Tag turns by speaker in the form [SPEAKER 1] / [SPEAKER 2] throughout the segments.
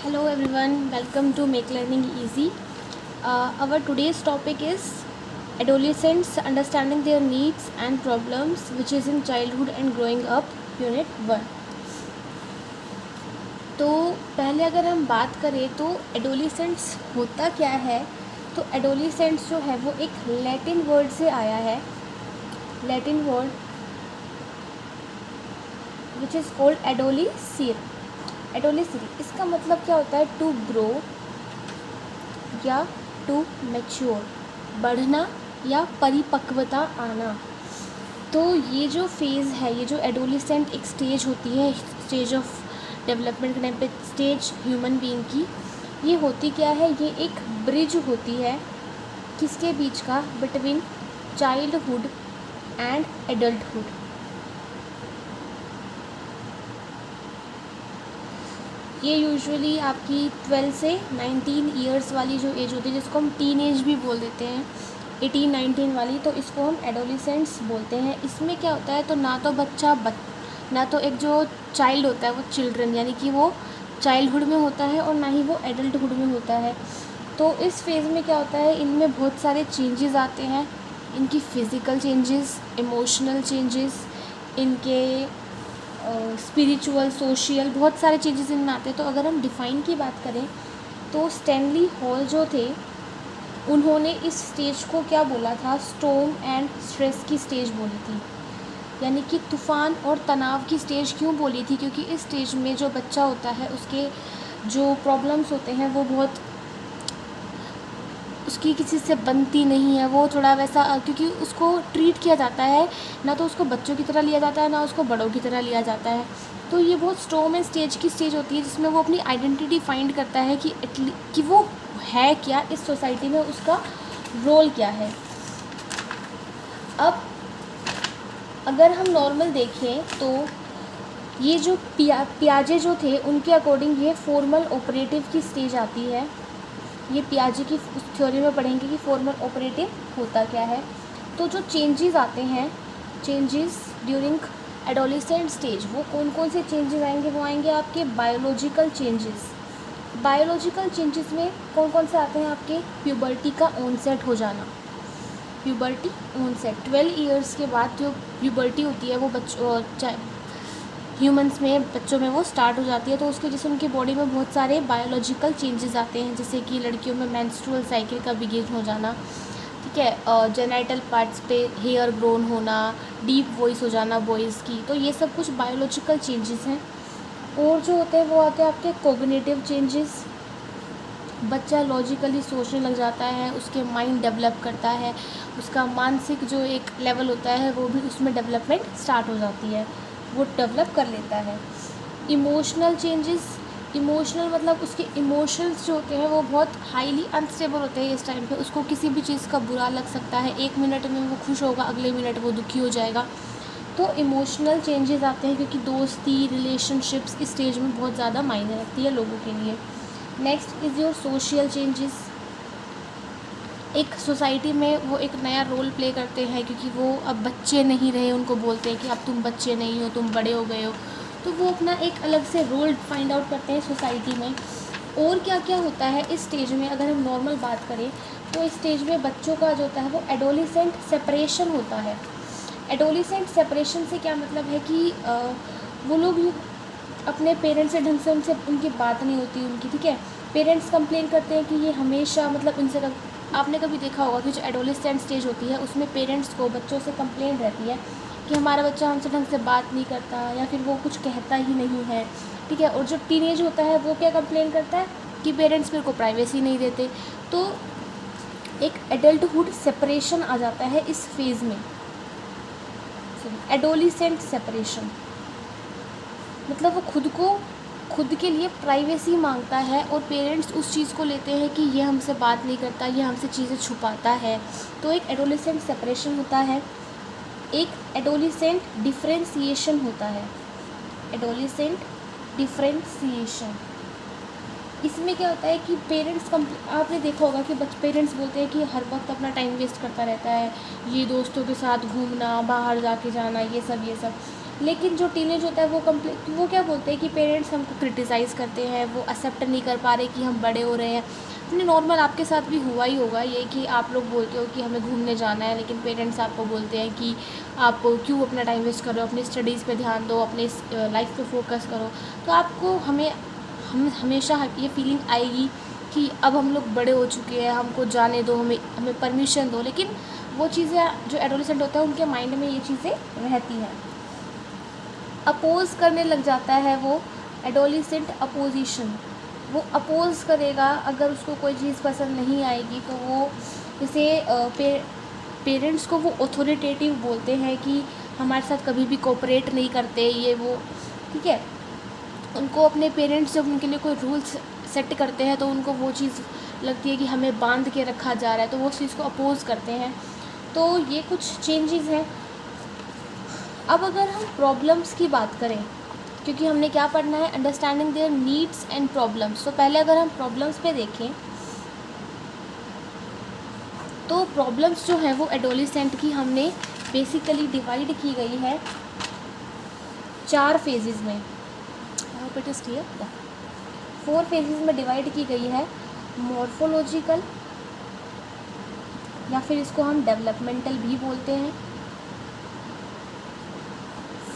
[SPEAKER 1] Hello everyone, welcome to Make Learning Easy. Our today's topic is adolescents understanding their needs and problems, which is in childhood and growing up, Unit 1. तो पहले अगर हम बात करें तो एडोलिसेंट्स होता क्या है। तो एडोलिसेंट्स जो है वो एक लैटिन वर्ड से आया है, Latin word which is called adolescere. Adolescere इसका मतलब क्या होता है? टू ग्रो या टू मैच्योर, बढ़ना या परिपक्वता आना। तो ये जो फेज़ है, ये जो एडोलिसेंट एक स्टेज होती है, स्टेज ऑफ डेवलपमेंट के टाइम पे स्टेज ह्यूमन बीइंग की, ये होती क्या है? ये एक ब्रिज होती है किसके बीच का? Between childhood and adulthood. ये यूजुअली आपकी 12 से 19 ईयर्स वाली जो एज होती है, जिसको हम टीन एज भी बोल देते हैं, 18-19 वाली, तो इसको हम एडोलिसेंट्स बोलते हैं। इसमें क्या होता है? तो ना तो बच्चा ना तो एक जो चाइल्ड होता है वो चिल्ड्रन यानी कि वो चाइल्डहुड में होता है, और ना ही वो एडल्टहुड में होता है। तो इस फेज़ में क्या होता है? इनमें बहुत सारे चेंजेस आते हैं, इनकी फ़िज़िकल चेंजेस, इमोशनल चेंजेस, इनके स्पिरिचुअल, सोशल, बहुत सारे चेंजेस इनमें आते हैं। तो अगर हम डिफ़ाइन की बात करें तो स्टैनली हॉल जो थे, उन्होंने इस स्टेज को क्या बोला था? स्टॉर्म एंड स्ट्रेस की स्टेज बोली थी, यानी कि तूफ़ान और तनाव की स्टेज। क्यों बोली थी? क्योंकि इस स्टेज में जो बच्चा होता है उसके जो प्रॉब्लम्स होते हैं वो बहुत, उसकी किसी से बनती नहीं है, वो थोड़ा वैसा, क्योंकि उसको ट्रीट किया जाता है, ना तो उसको बच्चों की तरह लिया जाता है, ना उसको बड़ों की तरह लिया जाता है। तो ये बहुत स्टॉर्म एंड स्टेज की स्टेज होती है, जिसमें वो अपनी आइडेंटिटी फाइंड करता है कि वो है क्या इस सोसाइटी में, उसका रोल क्या है। अब अगर हम नॉर्मल देखें तो ये जो पियाजे जो थे, उनके अकॉर्डिंग ये फॉर्मल ऑपरेटिव की स्टेज आती है। ये पियाजे की उस थ्योरी में पढ़ेंगे कि फॉर्मल ऑपरेटिव होता क्या है। तो जो चेंजेस आते हैं, चेंजेस ड्यूरिंग एडोलिसेंट स्टेज, वो कौन कौन से चेंजेस आएंगे? वो आएंगे आपके बायोलॉजिकल चेंजेस। बायोलॉजिकल चेंजेस में कौन कौन से आते हैं? आपके प्यूबर्टी का ऑनसेट हो जाना, प्यूबर्टी ऑनसेट 12 ईयर्स के बाद जो प्यूबर्टी होती है वो बच्चों ह्यूमंस में, बच्चों में वो स्टार्ट हो जाती है। तो उसकी वजह से उनकी बॉडी में बहुत सारे बायोलॉजिकल चेंजेस आते हैं, जैसे कि लड़कियों में मेंस्ट्रुअल साइकिल का बिगिन हो जाना, ठीक है, जेनाइटल पार्ट्स पे हेयर ग्रोन होना, डीप वॉइस हो जाना बॉयज़ की। तो ये सब कुछ बायोलॉजिकल चेंजेस हैं। और जो होते हैं वो आते हैं आपके कोग्निटिव चेंजेस। बच्चा लॉजिकली सोचने लग जाता है, उसके माइंड डेवलप करता है, उसका मानसिक जो एक लेवल होता है वो भी उसमें डेवलपमेंट स्टार्ट हो जाती है, वो डेवलप कर लेता है। इमोशनल चेंजेस, इमोशनल मतलब उसके इमोशंस जो होते हैं वो बहुत हाईली अनस्टेबल होते हैं इस टाइम पे। उसको किसी भी चीज़ का बुरा लग सकता है, एक मिनट में वो खुश होगा, अगले मिनट वो दुखी हो जाएगा। तो इमोशनल चेंजेस आते हैं, क्योंकि दोस्ती, रिलेशनशिप्स इस स्टेज में बहुत ज़्यादा मायने रखती है लोगों के लिए। Next is your social changes. एक सोसाइटी में वो एक नया रोल प्ले करते हैं, क्योंकि वो अब बच्चे नहीं रहे, उनको बोलते हैं कि अब तुम बच्चे नहीं हो, तुम बड़े हो गए हो। तो वो अपना एक अलग से रोल फाइंड आउट करते हैं सोसाइटी में। और क्या क्या होता है इस स्टेज में? अगर हम नॉर्मल बात करें तो इस स्टेज में बच्चों का जो होता है वो एडोलिसेंट सेपरेशन होता है। एडोलिसेंट सेपरेशन से क्या मतलब है कि वो लोग अपने पेरेंट्स से ढंग से उनकी बात नहीं होती उनकी, ठीक है। पेरेंट्स कंप्लेन करते हैं कि ये हमेशा मतलब उनसे आपने कभी देखा होगा कि जो एडोलिसेंट स्टेज होती है उसमें पेरेंट्स को बच्चों से कंप्लेन रहती है कि हमारा बच्चा हमसे ढंग से बात नहीं करता, या फिर वो कुछ कहता ही नहीं है, ठीक है। और जो टीनेज होता है वो क्या कंप्लेन करता है कि पेरेंट्स मेरे को प्राइवेसी नहीं देते। तो एक एडल्टहुड सेपरेशन आ जाता है इस फेज़ में, एडोलिसेंट सेपरेशन। मतलब वो खुद के लिए प्राइवेसी मांगता है, और पेरेंट्स उस चीज़ को लेते हैं कि ये हमसे बात नहीं करता, ये हमसे चीज़ें छुपाता है। तो एक एडोलिसेंट सेपरेशन होता है। एक एडोलिसेंट डिफरेंशिएशन होता है, एडोलिसेंट डिफरेंशिएशन। इसमें क्या होता है कि पेरेंट्स आपने देखा होगा कि पेरेंट्स बोलते हैं कि हर वक्त अपना टाइम वेस्ट करता रहता है, ये दोस्तों के साथ घूमना, बाहर जाके जाना, ये सब। लेकिन जो टीनेज होता है वो क्या बोलते हैं कि पेरेंट्स हमको क्रिटिसाइज़ करते हैं, वो एक्सेप्ट नहीं कर पा रहे कि हम बड़े हो रहे हैं। नहीं, नॉर्मल आपके साथ भी हुआ ही होगा ये कि आप लोग बोलते हो कि हमें घूमने जाना है, लेकिन पेरेंट्स आपको बोलते हैं कि आप क्यों अपना टाइम वेस्ट कर रहे हो, अपनी स्टडीज़ पे ध्यान दो, अपने लाइफ पे फोकस करो। तो आपको हम हमेशा ये फीलिंग आएगी कि अब हम लोग बड़े हो चुके हैं, हमको जाने दो, हमें परमिशन दो। लेकिन वो चीज़ें जो एडोलेसेंट होता है उनके माइंड में ये चीज़ें रहती हैं। अपोज़ करने लग जाता है वो एडोलेसेंट, अपोजिशन। वो अपोज़ करेगा, अगर उसको कोई चीज़ पसंद नहीं आएगी तो वो जैसे पेरेंट्स को वो ऑथोरिटेटिव बोलते हैं कि हमारे साथ कभी भी कोऑपरेट नहीं करते ये वो, ठीक है। उनको अपने पेरेंट्स जब उनके लिए कोई रूल्स सेट करते हैं तो उनको वो चीज़ लगती है कि हमें बांध के रखा जा रहा है, तो वो उस चीज़ को अपोज़ करते हैं। तो ये कुछ चेंजेस हैं। अब अगर हम प्रॉब्लम्स की बात करें, क्योंकि हमने क्या पढ़ना है, understanding their needs and problems. तो पहले अगर हम प्रॉब्लम्स पे देखें तो प्रॉब्लम्स जो है वो एडोलेसेंट की हमने बेसिकली डिवाइड की गई है 4 फेजेस में। I hope it is clear. 4 phases में डिवाइड की गई है। मॉर्फोलॉजिकल, या फिर इसको हम डेवलपमेंटल भी बोलते हैं,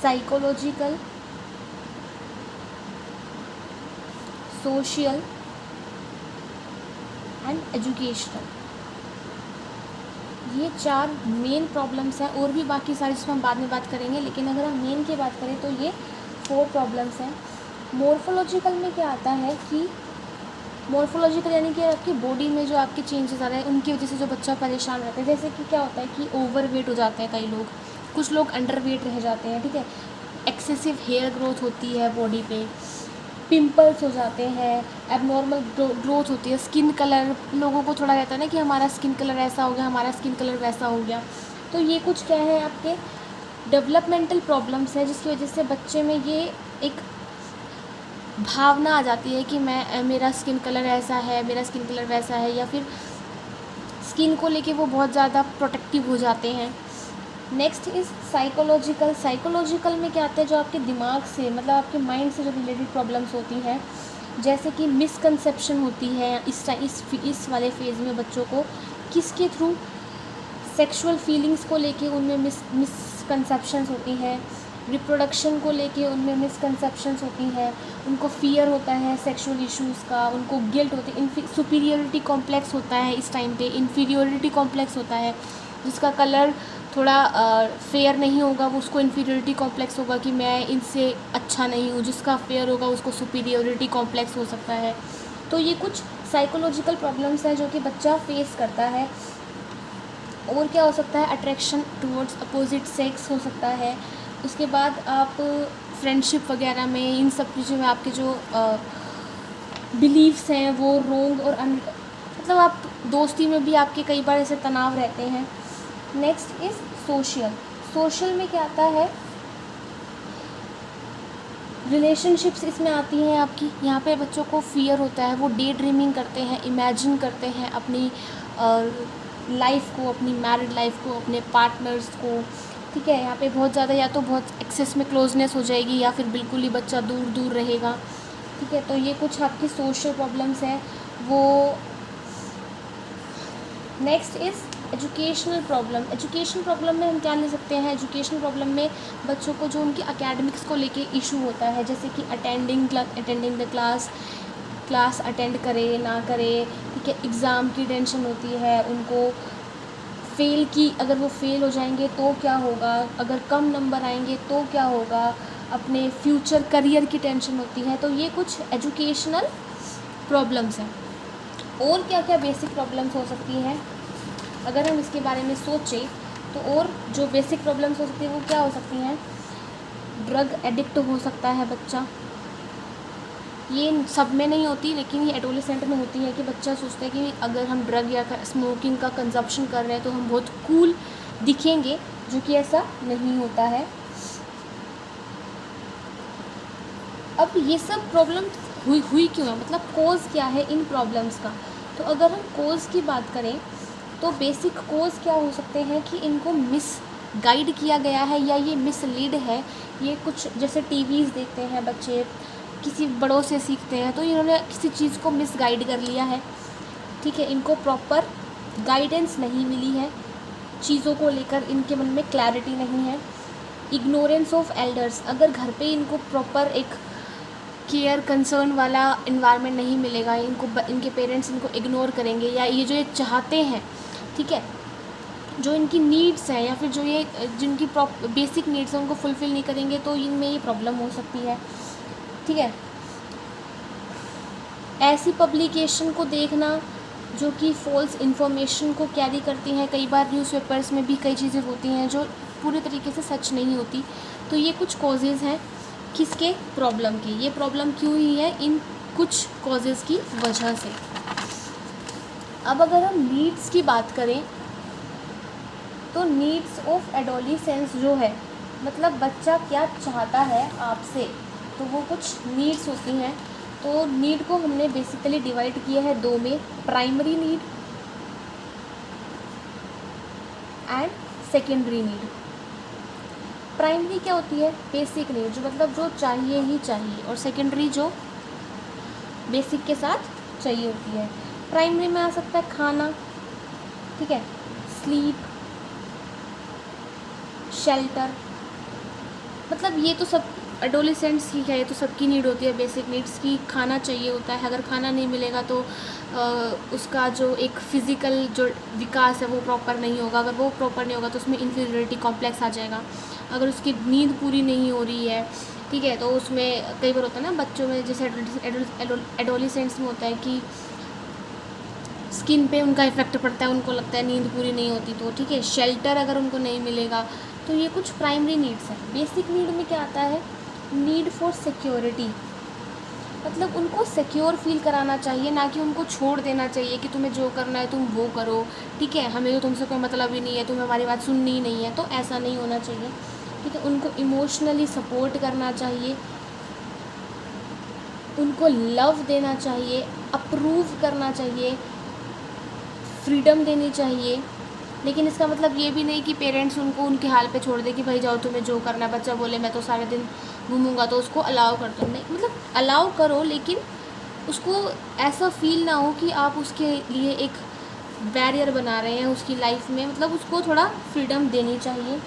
[SPEAKER 1] साइकोलॉजिकल, सोशल एंड एजुकेशनल। ये 4 मेन प्रॉब्लम्स हैं, और भी बाकी सारी जिसमें हम बाद में बात करेंगे, लेकिन अगर हम मेन की बात करें तो ये 4 प्रॉब्लम्स हैं। मॉर्फोलॉजिकल में क्या आता है कि मॉर्फोलॉजिकल यानी कि आपकी बॉडी में जो आपके चेंजेस आ रहे हैं उनकी वजह से जो बच्चा परेशान रहता है। जैसे कि क्या होता है कि ओवरवेट हो जाते हैं कई लोग, कुछ लोग अंडरवेट रह जाते हैं, ठीक है। एक्सेसिव हेयर ग्रोथ होती है बॉडी पे, पिंपल्स हो जाते हैं, एबनॉर्मल ग्रोथ होती है, स्किन कलर लोगों को थोड़ा रहता है ना कि हमारा स्किन कलर ऐसा हो गया, हमारा स्किन कलर वैसा हो गया। तो ये कुछ क्या है, आपके डेवलपमेंटल प्रॉब्लम्स है, जिसकी वजह से बच्चे में ये एक भावना आ जाती है कि मेरा स्किन कलर ऐसा है, मेरा स्किन कलर वैसा है, या फिर स्किन को लेके वो बहुत ज़्यादा प्रोटेक्टिव हो जाते हैं। Next is psychological. साइकोलॉजिकल में क्या आता है, जो आपके दिमाग से, मतलब आपके माइंड से जो रिलेटेड प्रॉब्लम्स होती हैं, जैसे कि मिसकंसेप्शन होती है इस वाले फेज़ में बच्चों को, किसके थ्रू, सेक्सुअल फीलिंग्स को लेके उनमें मिसकंसेप्शंस होती हैं, रिप्रोडक्शन को लेके उनमें मिसकंसेप्शंस होती हैं, उनको फियर होता है सेक्सुअल इश्यूज़ का, उनको गिल्ट होती है, सुपीरियरिटी कॉम्प्लेक्स होता है इस टाइम पे, इन्फीरियोरिटी कॉम्प्लेक्स होता है, जिसका कलर थोड़ा फेयर नहीं होगा वो उसको इन्फीरियोरिटी कॉम्प्लेक्स होगा कि मैं इनसे अच्छा नहीं हूँ, जिसका फेयर होगा उसको सुपीरियरिटी कॉम्प्लेक्स हो सकता है। तो ये कुछ साइकोलॉजिकल प्रॉब्लम्स हैं जो कि बच्चा फेस करता है। और क्या हो सकता है, अट्रैक्शन टुवर्ड्स अपोजिट सेक्स हो सकता है। उसके बाद आप फ्रेंडशिप वगैरह में, इन सब चीज़ों में आपके जो बिलीव्स हैं वो रोंग और मतलब आप दोस्ती में भी आपके कई बार ऐसे तनाव रहते हैं। Next is social. सोशल में क्या आता है, रिलेशनशिप्स इसमें आती हैं आपकी। यहाँ पे बच्चों को फियर होता है, वो डे ड्रीमिंग करते हैं, इमेजिन करते हैं अपनी लाइफ को, अपनी मैरिड लाइफ को, अपने पार्टनर्स को, ठीक है। यहाँ पे बहुत ज़्यादा या तो बहुत एक्सेस में क्लोजनेस हो जाएगी या फिर बिल्कुल ही बच्चा दूर दूर रहेगा, ठीक है। तो ये कुछ आपकी सोशल प्रॉब्लम्स हैं वो। Next is educational problem. Education problem में हम क्या ले सकते हैं, एजुकेशन प्रॉब्लम में बच्चों को जो उनकी एकेडमिक्स को लेके इशू होता है, जैसे कि अटेंडिंग द क्लास अटेंड करे ना करे, ठीक है। एग्ज़ाम की टेंशन होती है उनको, फेल की, अगर वो फेल हो जाएंगे तो क्या होगा, अगर कम नंबर आएंगे तो क्या होगा, अपने फ्यूचर करियर की टेंशन होती है। तो ये कुछ एजुकेशनल प्रॉब्लम्स हैं। और क्या क्या बेसिक प्रॉब्लम्स हो सकती हैं, अगर हम इसके बारे में सोचें तो और जो बेसिक प्रॉब्लम्स हो सकती हैं वो क्या हो सकती हैं, ड्रग एडिक्ट हो सकता है बच्चा। ये सब में नहीं होती, लेकिन ये एडोलेसेंट में होती है कि बच्चा सोचता है कि अगर हम ड्रग या स्मोकिंग का कंजप्शन कर रहे हैं तो हम बहुत कूल दिखेंगे, जो कि ऐसा नहीं होता है। अब ये सब प्रॉब्लम हुई क्यों है, मतलब कोज़ क्या है इन प्रॉब्लम्स का। तो अगर हम कोज़ की बात करें तो बेसिक कोज़ क्या हो सकते हैं कि इनको गाइड किया गया है या ये मिसलीड है। ये कुछ जैसे टीवीज़ देखते हैं बच्चे, किसी बड़ों से सीखते हैं, तो इन्होंने किसी चीज़ को मिसगाइड कर लिया है, ठीक है। इनको प्रॉपर गाइडेंस नहीं मिली है, चीज़ों को लेकर इनके मन में क्लैरिटी नहीं है। इग्नोरेंस ऑफ एल्डर्स, अगर घर पे इनको प्रॉपर एक केयर कंसर्न वाला इन्वायरमेंट नहीं मिलेगा, इनके पेरेंट्स इनको इग्नोर करेंगे, या ये जो ये चाहते हैं, ठीक है, जो इनकी नीड्स हैं या फिर जो ये जिनकी बेसिक नीड्स हैं उनको फुलफ़िल नहीं करेंगे, तो इनमें ये प्रॉब्लम हो सकती है, ठीक है। ऐसी पब्लिकेशन को देखना जो कि फ़ॉल्स इन्फॉर्मेशन को कैरी करती हैं, कई बार न्यूज़पेपर्स में भी कई चीज़ें होती हैं जो पूरी तरीके से सच नहीं होती। तो ये कुछ कॉजेज़ हैं किसके प्रॉब्लम की, ये प्रॉब्लम क्यों हुई है, इन कुछ कॉजेज़ की वजह से। अब अगर हम नीड्स की बात करें तो नीड्स ऑफ एडोलेसेंस जो है, मतलब बच्चा क्या चाहता है आपसे, तो वो कुछ नीड्स होती हैं। तो नीड को हमने बेसिकली डिवाइड किया है दो में, primary need and secondary need. Primary क्या होती है, बेसिक नीड, जो मतलब जो चाहिए ही चाहिए, और सेकेंडरी जो बेसिक के साथ चाहिए होती है। प्राइमरी में आ सकता है खाना, ठीक है, स्लीप, शेल्टर, मतलब ये तो सब एडोलेसेंट्स की है, ये तो सबकी नीड होती है बेसिक नीड्स की। खाना चाहिए होता है, अगर खाना नहीं मिलेगा तो उसका जो एक फ़िज़िकल जो विकास है वो प्रॉपर नहीं होगा, अगर वो प्रॉपर नहीं होगा तो उसमें इन्फीरियरिटी कॉम्प्लेक्स आ जाएगा। अगर उसकी नींद पूरी नहीं हो रही है, ठीक है, तो उसमें कई बार होता है ना बच्चों में, जैसे एडोलेसेंट्स में होता है कि स्किन पे उनका इफ़ेक्ट पड़ता है, उनको लगता है नींद पूरी नहीं होती, तो ठीक है, शेल्टर अगर उनको नहीं मिलेगा, तो ये कुछ प्राइमरी नीड्स हैं। बेसिक नीड में क्या आता है, नीड फॉर सिक्योरिटी, मतलब उनको सिक्योर फील कराना चाहिए, ना कि उनको छोड़ देना चाहिए कि तुम्हें जो करना है तुम वो करो, ठीक है, हमें तो तुमसे कोई मतलब ही नहीं है, तुम्हें हमारी बात सुननी ही नहीं है, तो ऐसा नहीं होना चाहिए, ठीक है। उनको इमोशनली सपोर्ट करना चाहिए, उनको लव देना चाहिए, अप्रूव करना चाहिए, फ्रीडम देनी चाहिए। लेकिन इसका मतलब ये भी नहीं कि पेरेंट्स उनको उनके हाल पे छोड़ दे कि भाई जाओ तुम्हें जो करना है। बच्चा बोले मैं तो सारे दिन घूमूंगा, तो उसको अलाउ कर दो, नहीं, मतलब अलाउ करो, लेकिन उसको ऐसा फील ना हो कि आप उसके लिए एक बैरियर बना रहे हैं उसकी लाइफ में, मतलब उसको थोड़ा फ्रीडम देनी चाहिए।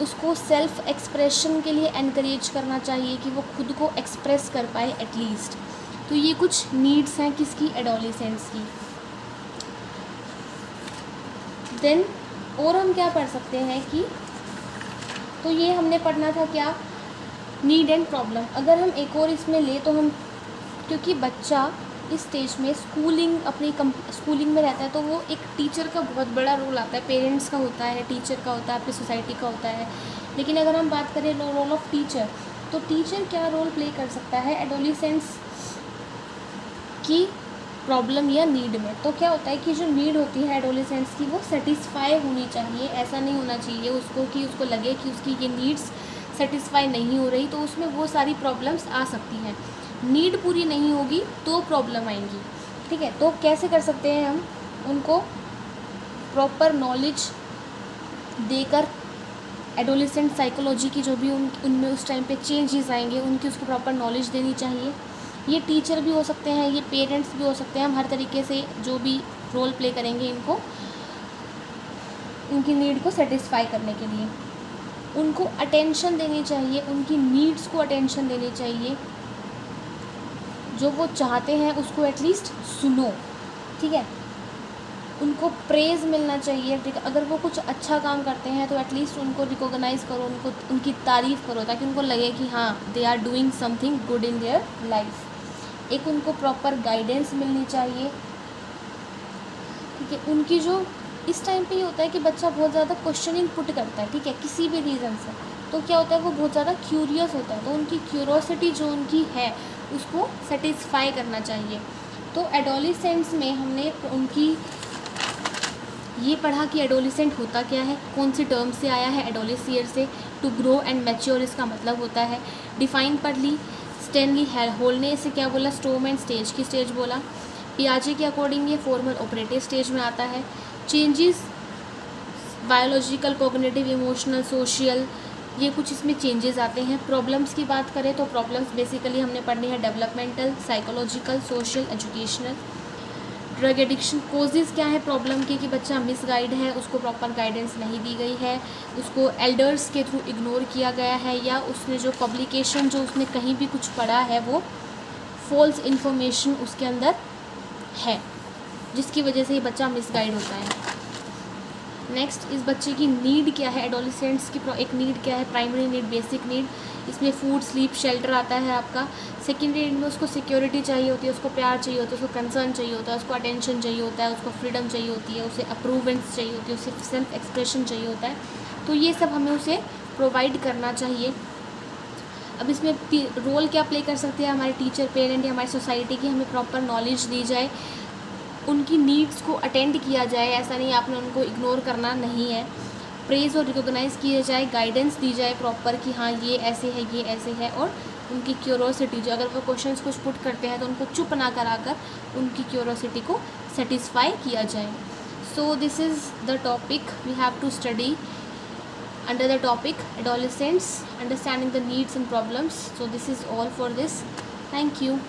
[SPEAKER 1] उसको सेल्फ़ एक्सप्रेशन के लिए एनकरेज करना चाहिए कि वो खुद को एक्सप्रेस कर पाए एटलीस्ट। तो ये कुछ नीड्स हैं किसकी, एडोलेसेंट्स की। देन और हम क्या पढ़ सकते हैं कि, तो ये हमने पढ़ना था क्या, नीड एंड प्रॉब्लम। अगर हम एक और इसमें ले तो हम, क्योंकि बच्चा इस स्टेज में स्कूलिंग में रहता है, तो वो एक टीचर का बहुत बड़ा रोल आता है, पेरेंट्स का होता है, टीचर का होता है, आपकी सोसाइटी का होता है। लेकिन अगर हम बात करें रोल ऑफ टीचर, तो टीचर क्या रोल प्ले कर सकता है एडोलेसेंस की प्रॉब्लम या नीड में। तो क्या होता है कि जो नीड होती है एडोलेसेंस की, वो सेटिस्फाई होनी चाहिए। ऐसा नहीं होना चाहिए उसको कि उसको लगे कि उसकी ये नीड्स सेटिस्फाई नहीं हो रही, तो उसमें वो सारी प्रॉब्लम्स आ सकती हैं। नीड पूरी नहीं होगी तो प्रॉब्लम आएंगी, ठीक है। तो कैसे कर सकते हैं हम, उनको प्रॉपर नॉलेज देकर, एडोलेसेंट साइकोलॉजी की जो भी उनमें उस टाइम पे चेंजेस आएंगे उनकी उसको प्रॉपर नॉलेज देनी चाहिए। ये टीचर भी हो सकते हैं, ये पेरेंट्स भी हो सकते हैं, हम हर तरीके से जो भी रोल प्ले करेंगे इनको, उनकी नीड को सेटिस्फाई करने के लिए। उनको अटेंशन देनी चाहिए, उनकी नीड्स को अटेंशन देनी चाहिए, जो वो चाहते हैं उसको एटलीस्ट सुनो, ठीक है। उनको प्रेज़ मिलना चाहिए, ठीक है। अगर वो कुछ अच्छा काम करते हैं तो एटलीस्ट उनको रिकॉग्नाइज़ करो, उनको उनकी तारीफ़ करो, ताकि उनको लगे कि हाँ they are doing something good in their life. एक उनको प्रॉपर गाइडेंस मिलनी चाहिए, ठीक है। उनकी जो इस टाइम पे ये होता है कि बच्चा बहुत ज़्यादा क्वेश्चनिंग पुट करता है, ठीक है, किसी भी रीज़न से, तो क्या होता है वो बहुत ज़्यादा क्यूरियस होता है, तो उनकी क्यूरोसिटी जो उनकी है उसको सेटिस्फाई करना चाहिए। तो एडोलेसेंट्स में हमने उनकी ये पढ़ा कि एडोलेसेंट होता क्या है, कौन सी टर्म से आया है, एडोलेसियर से, टू ग्रो एंड मैच्योर इसका मतलब होता है। डिफाइन पर ली स्टैनली होल ने इसे क्या बोला, स्टोम एंड स्टेज की स्टेज बोला। पियाजे के अकॉर्डिंग ये फॉर्मल ऑपरेटिव स्टेज में आता है। Changes biological, cognitive, emotional, social, ये कुछ इसमें चेंजेस आते हैं। प्रॉब्लम्स की बात करें तो प्रॉब्लम्स बेसिकली हमने पढ़नी है developmental, psychological, social, educational. Drug addiction causes क्या है प्रॉब्लम की, कि बच्चा मिसगाइड है, उसको प्रॉपर गाइडेंस नहीं दी गई है, उसको एल्डर्स के थ्रू इग्नोर किया गया है, या उसने जो पब्लिकेशन जो उसने कहीं भी कुछ पढ़ा है वो फॉल्स इन्फॉर्मेशन उसके अंदर है, जिसकी वजह से ये बच्चा मिसगाइड होता है। नेक्स्ट, इस बच्चे की नीड क्या है, एडोलिसेंट्स की एक नीड क्या है, प्राइमरी नीड, बेसिक नीड, इसमें फूड, स्लीप, शेल्टर आता है आपका। सेकेंडरी नीड में उसको सिक्योरिटी चाहिए होती है, उसको प्यार चाहिए होता है, उसको कंसर्न चाहिए होता है, उसको अटेंशन चाहिए होता है, उसको फ्रीडम चाहिए होती है, उसे अप्रूवेंस चाहिए होती है, उसे सेल्फ एक्सप्रेशन चाहिए होता है। तो ये सब हमें उसे प्रोवाइड करना चाहिए। अब इसमें रोल क्या प्ले कर सकते हैं हमारे टीचर, पेरेंट या हमारी सोसाइटी की, हमें प्रॉपर नॉलेज दी जाए, उनकी नीड्स को अटेंड किया जाए, ऐसा नहीं आपने उनको इग्नोर करना नहीं है। प्रेज़ और रिकॉग्नाइज़ किया जाए, गाइडेंस दी जाए प्रॉपर कि हाँ ये ऐसे है, ये ऐसे है, और उनकी क्यूरोसिटी जो, अगर वो क्वेश्चंस कुछ पुट करते हैं तो उनको चुप ना कराकर उनकी क्यूरोसिटी को सेटिस्फाई किया जाए। So this is the topic we have to study under the topic adolescents, understanding the needs and problems. So this is all for this. Thank you.